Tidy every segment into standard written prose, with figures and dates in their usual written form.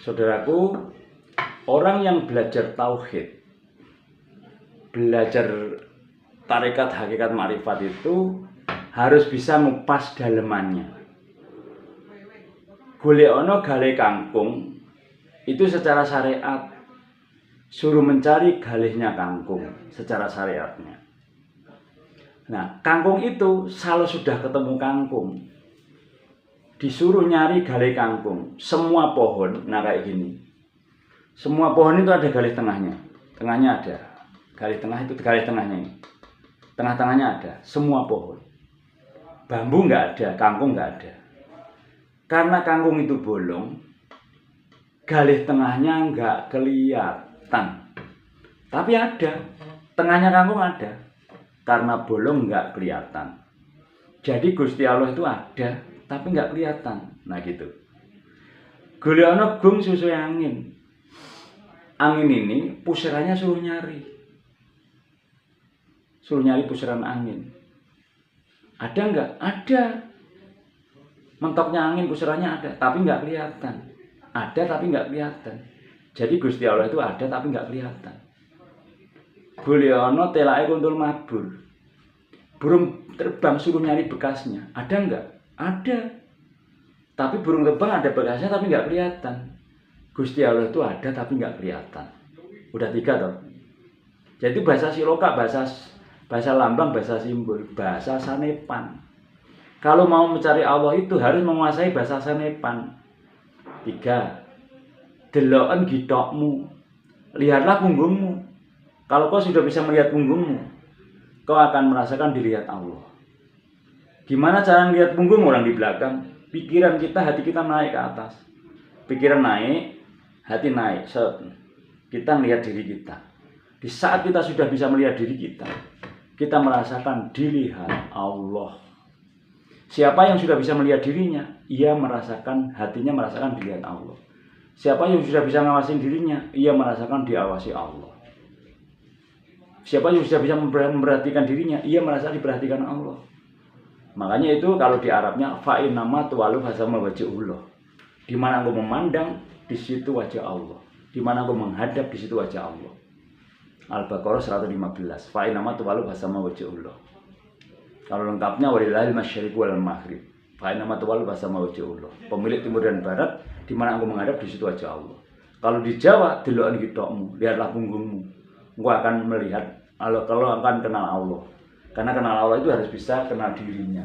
Saudaraku, orang yang belajar tauhid, belajar tarekat hakikat makrifat itu harus bisa ngupas dalemannya. Golek gale kangkung itu secara syariat, suruh mencari galihnya kangkung secara syariatnya. Nah, kangkung itu kalau sudah ketemu kangkung, disuruh nyari galih kangkung. Semua pohon, nah kayak gini. Semua pohon itu ada galih tengahnya. Tengahnya ada. Galih tengah itu galih tengahnya ini. Tengah-tengahnya ada. Semua pohon. Bambu nggak ada, kangkung nggak ada. Karena kangkung itu bolong, galih tengahnya nggak kelihatan. Tapi ada. Tengahnya kangkung ada. Karena bolong nggak kelihatan. Jadi Gusti Allah itu ada, tapi nggak kelihatan. Nah gitu. Golek gung susu angin. Angin ini pusarannya suruh nyari. Suruh nyari pusaran angin. Ada nggak? Ada. Mentoknya angin pusarannya ada, tapi nggak kelihatan. Ada tapi nggak kelihatan. Jadi Gusti Allah itu ada tapi nggak kelihatan. Golek telake kuntul mabur. Burung terbang suruh nyari bekasnya. Ada nggak? Ada. Tapi burung terbang ada bekasnya tapi nggak kelihatan. Gusti Allah itu ada tapi nggak kelihatan. Udah 3 toh. Jadi bahasa siloka, bahasa lambang, bahasa simbol, bahasa sanepan. Kalau mau mencari Allah itu harus menguasai bahasa sanepan. 3. Deloken gitokmu. Lihatlah punggungmu. Kalau kau sudah bisa melihat punggungmu, kau akan merasakan dilihat Allah. Gimana cara melihat punggung orang di belakang? Pikiran kita, hati kita naik ke atas. Pikiran naik, hati naik. Kita melihat diri kita. Di saat kita sudah bisa melihat diri kita, kita merasakan dilihat Allah. Siapa yang sudah bisa melihat dirinya, ia merasakan, hatinya merasakan dilihat Allah. Siapa yang sudah bisa ngawasin dirinya, ia merasakan diawasi Allah. Siapa yang sudah bisa memperhatikan dirinya, ia merasa diperhatikan Allah. Makanya itu kalau di Arabnya fa'in nama tuwalu hasama wajhullah. Di mana aku memandang, di situ wajah Allah. Di mana aku menghadap, di situ wajah Allah. Al-Baqarah 115. Fa'in nama tuwalu hasama wajhullah. Kalau lengkapnya walillahil masyriq wal maghrib. Fa'in nama tuwalu hasama wajhullah. Pemilik timur dan barat, di mana aku menghadap, di situ wajah Allah. Kalau di Jawa, deloken gitokmu, lihatlah punggungmu. Engkau akan melihat, kalau akan kenal Allah. Karena kenal Allah itu harus bisa kenal dirinya.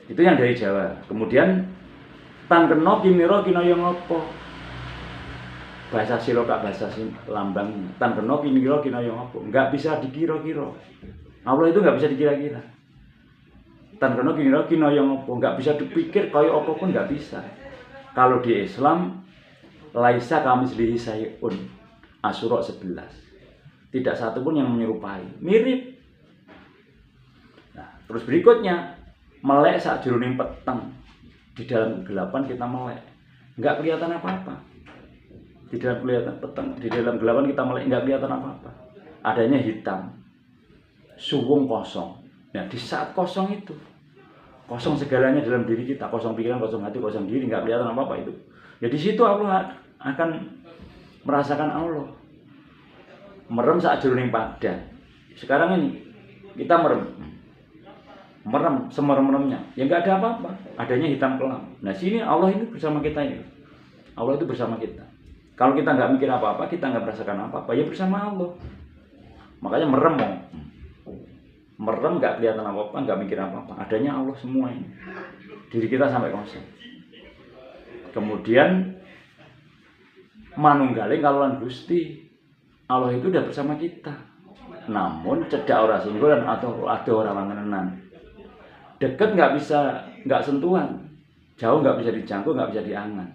Itu yang dari Jawa. Kemudian tan kena kimiro kinaya ngopo. Bahasa siloka, bahasa lambang. Tan kena kimiro kinaya ngopo. Enggak bisa dikira-kira. Allah itu enggak bisa dikira-kira. Tan kena kimiro kinaya ngopo. Enggak bisa dipikir kaya apa pun enggak bisa. Kalau di Islam laisa kamislihi syai'un. Asyura 11. Tidak satu pun yang menyerupai. Mirip. Nah, terus berikutnya, melek sak jroning peteng. Di dalam kegelapan kita melek. Enggak kelihatan apa-apa. Di dalam kelihatan peteng, di dalam kegelapan kita melek, enggak kelihatan apa-apa. Adanya hitam. Suwung kosong. Nah, di saat kosong itu, kosong segalanya dalam diri kita, kosong pikiran, kosong hati, kosong diri, enggak kelihatan apa-apa itu. Ya di situ Allah akan merasakan Allah. Merem sak jroning padan. Sekarang ini kita merem semerem-meremnya. Ya enggak ada apa-apa, adanya hitam kelam. Nah, sini Allah ini bersama kita ini. Allah itu bersama kita. Kalau kita enggak mikir apa-apa, kita enggak merasakan apa-apa, ya bersama Allah. Makanya merem. Merem enggak kelihatan apa-apa, enggak mikir apa-apa. Adanya Allah semua ini. Diri kita sampai kosong. Kemudian manunggaling kaluan Gusti. Allah itu udah bersama kita. Namun cedak ora singgolan atau ada orang mangenan. Dekat nggak bisa, nggak sentuhan. Jauh nggak bisa dijangkau, nggak bisa diangan.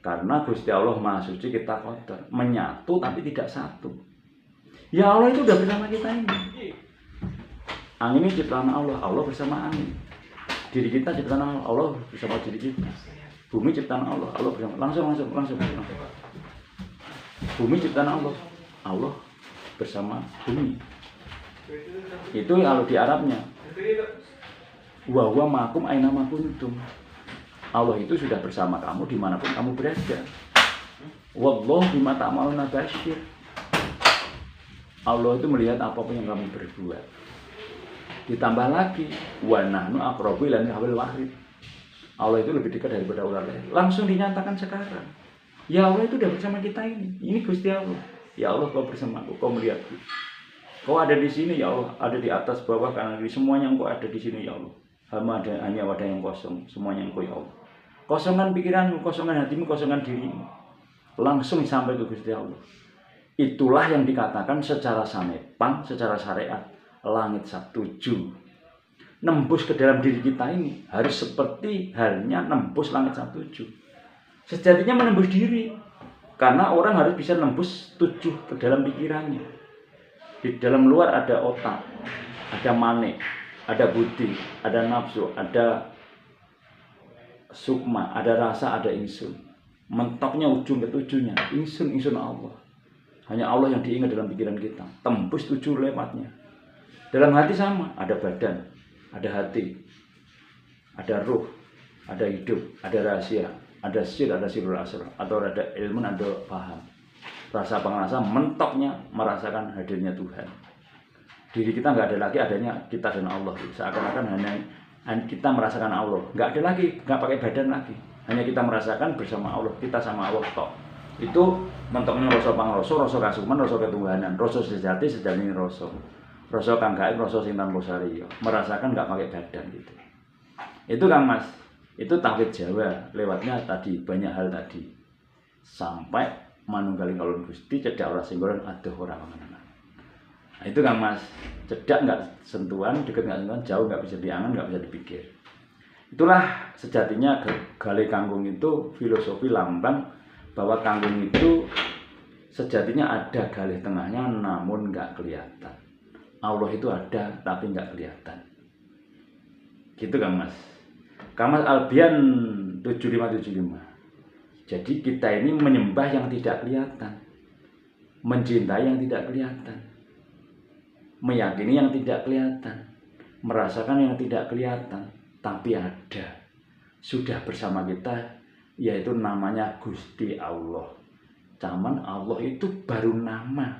Karena Gusti Allah Maha Suci, kita kotor. Menyatu tapi tidak satu. Ya Allah itu udah bersama kita ini. Angin ini ciptaan Allah, Allah bersama angin. Diri kita ciptaan Allah, Allah bersama diri kita. Bumi ciptaan Allah, Allah bersama. Langsung. Bumi ciptaan Allah, Allah bersama bumi. Itu kalau di Arabnya, wa huwa ma'akum aina ma kuntum. Allah itu sudah bersama kamu dimanapun kamu berada. Wallahu bima ta'maluna basyir. Allah itu melihat apapun yang kamu berbuat. Ditambah lagi, wa nahnu aqrabu ilaihi min hablil warid. Allah itu lebih dekat daripada ular leher. Langsung dinyatakan sekarang. Ya Allah itu udah bersama kita ini. Ini Gusti Allah. Ya Allah, kau bersamaku, kau melihatku. Kau ada di sini ya Allah, ada di atas, bawah, kanan, kiri, semuanya engkau ada di sini ya Allah. Hanya wadah yang kosong, semuanya engkau ya Allah. Kosongan pikiranmu, kosongan hatimu, kosongan dirimu. Langsung sampai ke Gusti Allah. Itulah yang dikatakan secara samepang, secara syariat, langit 17. Nembus ke dalam diri kita ini harus seperti halnya nembus langit 17. Sejatinya menembus diri, karena orang harus bisa nembus 7 ke dalam pikirannya. Di dalam luar ada otak, ada manik, ada budi, ada nafsu, ada sukma, ada rasa, ada insun. Mentoknya ujung ke 7-nya, insun Allah. Hanya Allah yang diingat dalam pikiran kita. Tembus 7 lewatnya. Dalam hati sama, ada badan, ada hati, ada ruh, ada hidup, ada rahasia, ada sir, ada sirul asrar, atau ada ilmu, ada paham. Rasa pengerasa mentoknya merasakan hadirnya Tuhan. Diri kita nggak ada lagi, adanya kita dan Allah. Seakan-akan hanya kita merasakan Allah. Nggak ada lagi, nggak pakai badan lagi. Hanya kita merasakan bersama Allah, kita sama Allah tok. Itu mentoknya rasa pangroso, rasa kasuman, rasa ketuhanan, rasa sejati, sejati rasa. Rasa kang gaib, rasa sing tanpa sariya. Merasakan nggak pakai badan gitu. Itu Kang Mas. Itu tauhid Jawa. Lewatnya tadi banyak hal tadi. Sampai manunggaling kalon Gusti cedak ora singgolan adoh ora panganan. Nah, itu Kang Mas, cedak enggak sentuhan, deket enggak sentuhan, jauh enggak bisa diangan, enggak bisa dipikir. Itulah sejatinya Gale Kangkung itu filosofi lambang bahwa kangkung itu sejatinya ada galih tengahnya namun enggak kelihatan. Allah itu ada tapi enggak kelihatan. Gitu Kang Mas. Kang Mas Albian 7575. Jadi kita ini menyembah yang tidak kelihatan, mencintai yang tidak kelihatan, meyakini yang tidak kelihatan, merasakan yang tidak kelihatan, tapi ada, sudah bersama kita, yaitu namanya Gusti Allah. Cuman Allah itu baru nama.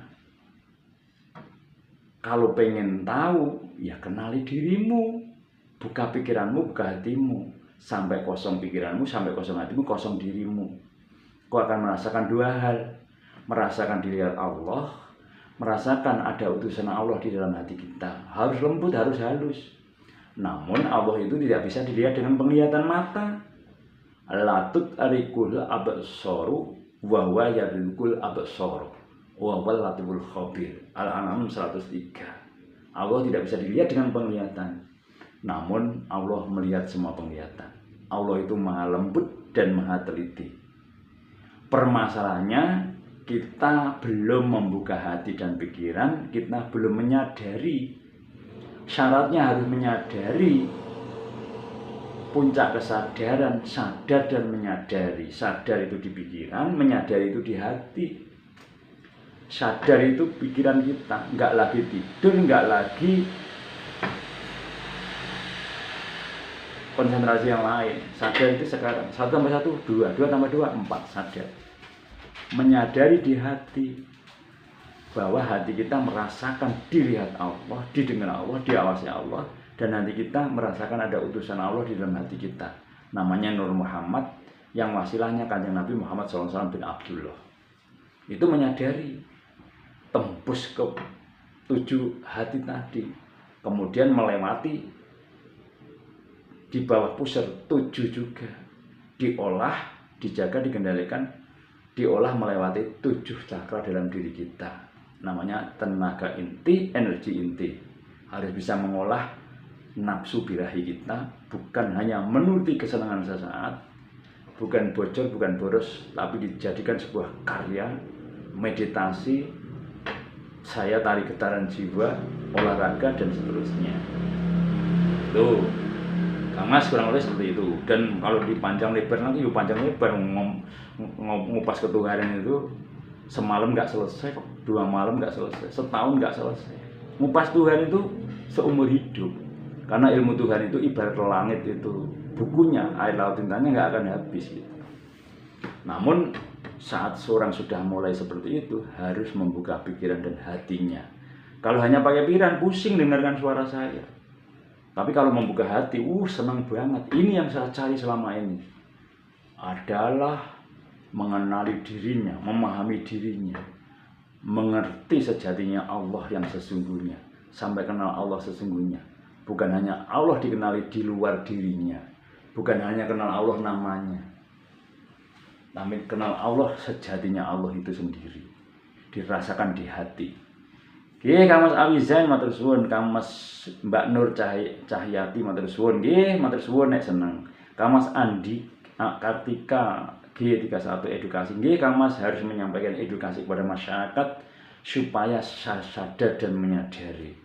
Kalau pengen tahu, ya kenali dirimu, buka pikiranmu, buka hatimu. Sampai kosong pikiranmu, sampai kosong hatimu, kosong dirimu. Kau akan merasakan 2 hal. Merasakan dilihat Allah, merasakan ada utusan Allah di dalam hati kita. Harus lembut, harus halus. Namun Allah itu tidak bisa dilihat dengan penglihatan mata. Latut arikul absaru wa huwa yadrikul absar. Wa huwal latiful khabir. Al-An'am 103. Allah tidak bisa dilihat dengan penglihatan. Namun Allah melihat semua penglihatan. Allah itu maha lembut dan maha teliti. Permasalahannya kita belum membuka hati dan pikiran, kita belum menyadari. Syaratnya harus menyadari. Puncak kesadaran, sadar dan menyadari. Sadar itu di pikiran, menyadari itu di hati. Sadar itu pikiran kita, nggak lagi tidur, nggak lagi konsentrasi yang lain. Sadar itu sekarang 1 tambah 1 2, 2 tambah 2 4, sadar. Menyadari di hati bahwa hati kita merasakan dilihat Allah, didengar Allah, diawasi Allah, dan hati kita merasakan ada utusan Allah di dalam hati kita. Namanya Nur Muhammad, yang wasilahnya Kanjeng Nabi Muhammad SAW bin Abdullah. Itu menyadari, tembus ke 7 hati tadi, kemudian melewati di bawah pusar 7 juga, diolah, dijaga, dikendalikan, diolah melewati 7 cakra dalam diri kita. Namanya tenaga inti, energi inti. Harus bisa mengolah nafsu birahi kita, bukan hanya menuruti kesenangan sesaat, bukan bocor, bukan boros, tapi dijadikan sebuah karya, meditasi, saya tarik getaran jiwa, olahraga, dan seterusnya. Tuh Kang Mas kurang lebih seperti itu. Dan kalau dipanjang lebar nanti, panjang lebar ngupas ketuhanan itu semalam nggak selesai, 2 malam nggak selesai, setahun nggak selesai. Ngupas Tuhan itu seumur hidup. Karena ilmu Tuhan itu ibarat langit itu bukunya, air laut tintanya nggak akan habis gitu. Namun saat seorang sudah mulai seperti itu harus membuka pikiran dan hatinya. Kalau hanya pakai pikiran pusing dengarkan suara saya. Tapi kalau membuka hati, senang banget. Ini yang saya cari selama ini. Adalah mengenali dirinya, memahami dirinya. Mengerti sejatinya Allah yang sesungguhnya. Sampai kenal Allah sesungguhnya. Bukan hanya Allah dikenali di luar dirinya. Bukan hanya kenal Allah namanya. Tapi kenal Allah sejatinya Allah itu sendiri. Dirasakan di hati. Nggih, Kang Mas Awizain matur suwun, Kang Mas Mbak Nur Cahyati matur suwun. Nggih, matur suwun nek seneng. Kang Mas Andi Kartika G31 edukasi. Nggih, Kang Mas harus menyampaikan edukasi kepada masyarakat supaya sadar dan menyadari.